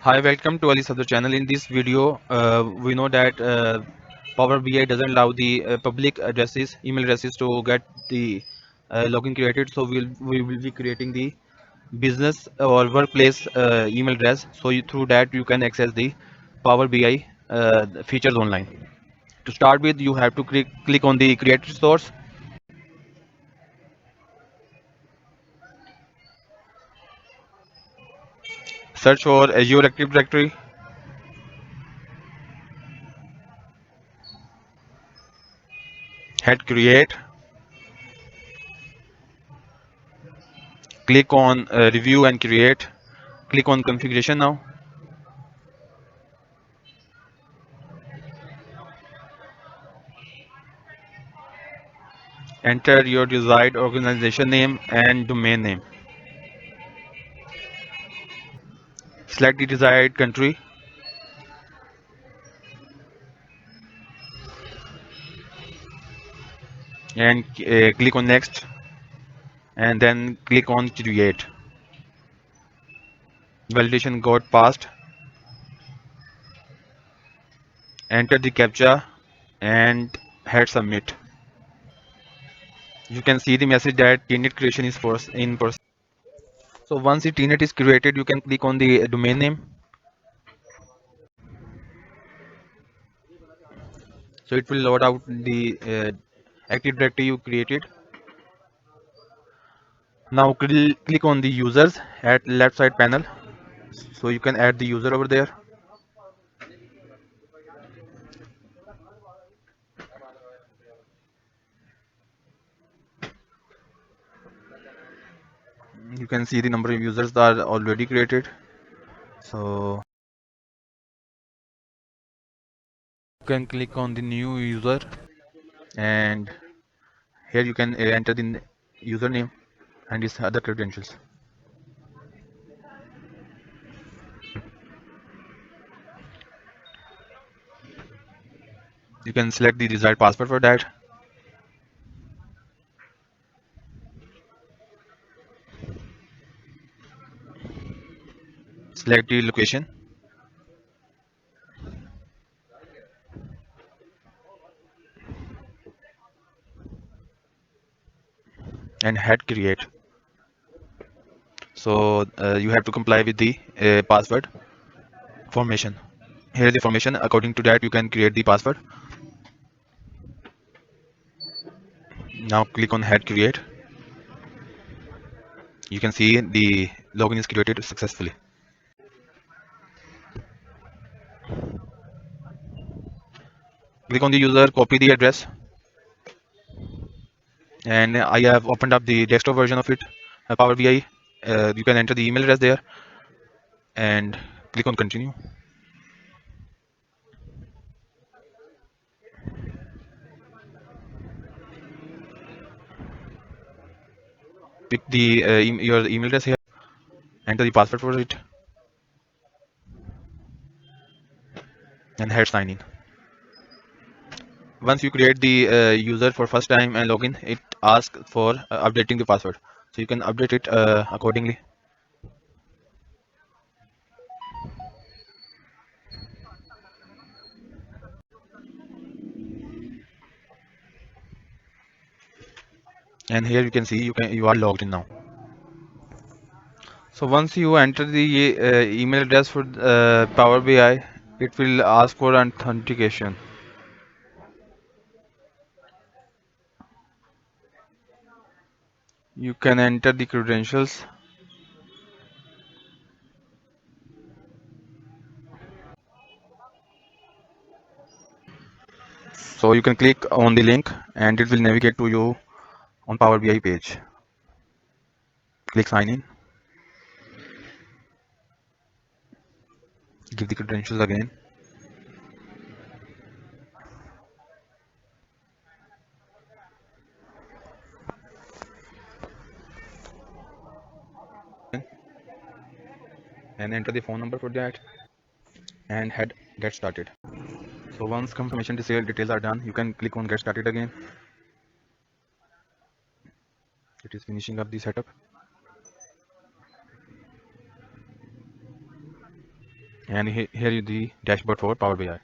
Hi, welcome to Ali's other channel. In this video, we know that Power BI doesn't allow the public addresses, email addresses to get the login created. So we will be creating the business or workplace email address. So through that you can access the Power BI features online. To start with, you have to click on the create source, search for Azure Active Directory, hit create, click on review and create, click on configuration now. Enter your desired organization name and domain name. Select the desired country and click on next and then click on create. Validation got passed. Enter the captcha and hit submit. You can see the message that TNet creation is in process. So once the TNet is created, you can click on the domain name. So it will load out the Active Directory you created. Now click on the users at left side panel. So you can add the user over there. You can see the number of users that are already created. So you can click on the new user and here you can enter the username and his other credentials. You can select the desired password for that. Select the location and hit create. So you have to comply with the password formation. Here is the formation. According to that, you can create the password. Now click on hit create. You can see the login is created successfully. Click on the user, copy the address, and I have opened up the desktop version of it, Power BI. You can enter the email address there and click on continue. Pick the your email address here, enter the password for it, and hit sign in. Once you create the user for first time and login, it asks for updating the password. So you can update it accordingly. And here you can see you are logged in now. So once you enter the email address for Power BI, it will ask for authentication. You can enter the credentials. So you can click on the link and it will navigate to you on Power BI page. Click sign in. Give the credentials again. And enter the phone number for that and head get started. So once confirmation details are done, you can click on get started again. It is finishing up the setup. And here is the dashboard for Power BI.